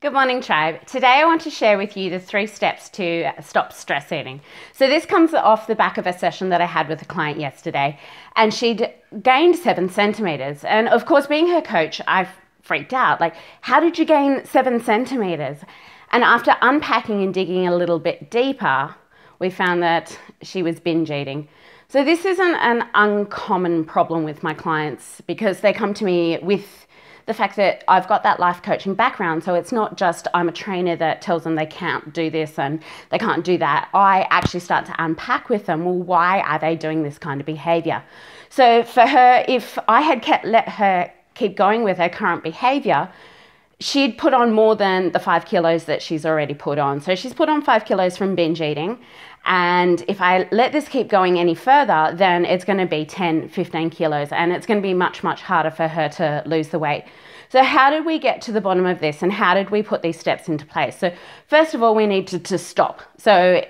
Good morning, tribe. Today I want to share with you the 3 steps to stop stress eating. So this comes off the back of a session that I had with a client yesterday, and she'd gained 7 centimeters. And of course, being her coach, I freaked out. Like, how did you gain 7 centimeters? And after unpacking and digging a little bit deeper, we found that she was binge eating. So this isn't an uncommon problem with my clients because they come to me with the fact that I've got that life coaching background. So it's not just I'm a trainer that tells them they can't do this and they can't do that. I actually start to unpack with them, well, why are they doing this kind of behavior? So for her, if I had let her keep going with her current behavior, she'd put on more than the 5 kilos that she's already put on. So she's put on 5 kilos from binge eating. And if I let this keep going any further, then it's going to be 10, 15 kilos, and it's going to be much, much harder for her to lose the weight. So how did we get to the bottom of this, and how did we put these steps into place? So first of all, we need to stop. So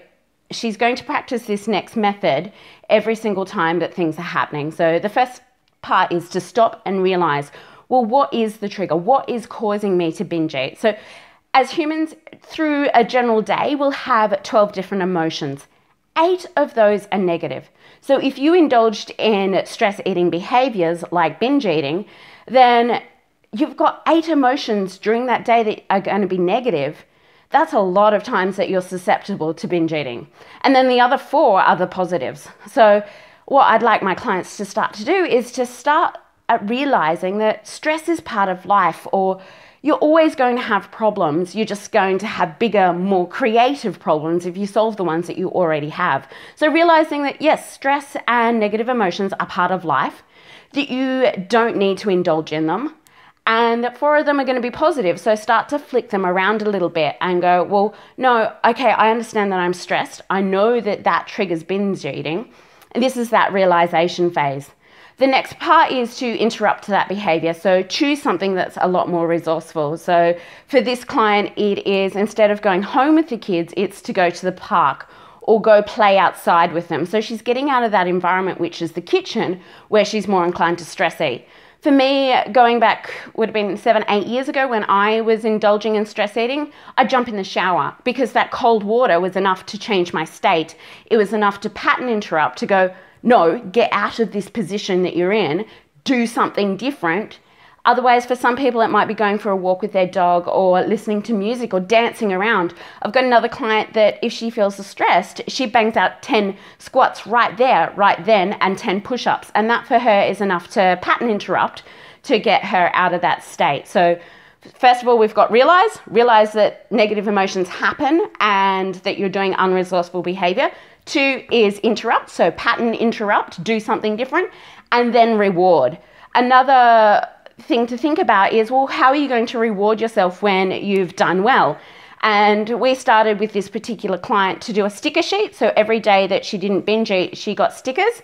she's going to practice this next method every single time that things are happening. So the first part is to stop and realize, well, what is the trigger? What is causing me to binge eat? So as humans, through a general day, we'll have 12 different emotions. 8 of those are negative. So if you indulged in stress eating behaviors like binge eating, then you've got 8 emotions during that day that are going to be negative. That's a lot of times that you're susceptible to binge eating. And then the other 4 are the positives. So what I'd like my clients to start to do is to start at realizing that stress is part of life, or you're always going to have problems. You're just going to have bigger, more creative problems if you solve the ones that you already have. So realizing that, yes, stress and negative emotions are part of life, that you don't need to indulge in them, and that 4 of them are going to be positive. So start to flick them around a little bit and go, well, no, okay, I understand that I'm stressed. I know that that triggers binge eating. And this is that realization phase. The next part is to interrupt that behavior. So choose something that's a lot more resourceful. So for this client, it is, instead of going home with the kids, it's to go to the park or go play outside with them. So she's getting out of that environment, which is the kitchen, where she's more inclined to stress eat. For me, going back would have been 7, 8 years ago when I was indulging in stress eating, I'd jump in the shower because that cold water was enough to change my state. It was enough to pattern interrupt, to go, no, get out of this position that you're in, do something different. Otherwise, for some people, it might be going for a walk with their dog or listening to music or dancing around. I've got another client that if she feels stressed, she bangs out 10 squats right there, right then, and 10 push-ups. And that for her is enough to pattern interrupt to get her out of that state. So first of all, we've got realize that negative emotions happen and that you're doing unresourceful behavior. 2 is interrupt, so pattern interrupt, do something different, and then reward. Another thing to think about is, well, how are you going to reward yourself when you've done well? And we started with this particular client to do a sticker sheet. So every day that she didn't binge eat, she got stickers,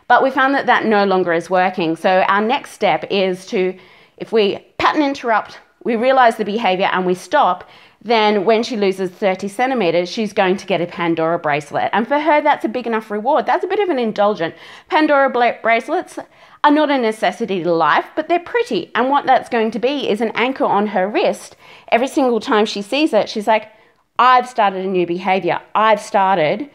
but we found that that no longer is working. So our next step is to, if we pattern interrupt, we realize the behavior and we stop, then when she loses 30 centimeters, she's going to get a Pandora bracelet. And for her, that's a big enough reward. That's a bit of an indulgent. Pandora bracelets are not a necessity to life, but they're pretty. And what that's going to be is an anchor on her wrist. Every single time she sees it, she's like, I've started a new behavior. I've started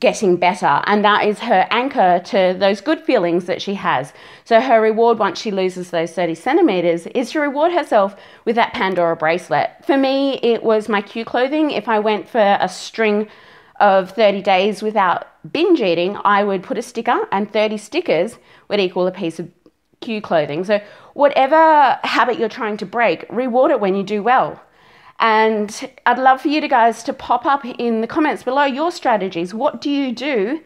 getting better. And that is her anchor to those good feelings that she has. So her reward once she loses those 30 centimeters is to reward herself with that Pandora bracelet. For me, it was my Q clothing. If I went for a string of 30 days without binge eating, I would put a sticker, and 30 stickers would equal a piece of Q clothing. So whatever habit you're trying to break, reward it when you do well. And I'd love for you guys to pop up in the comments below your strategies. What do you do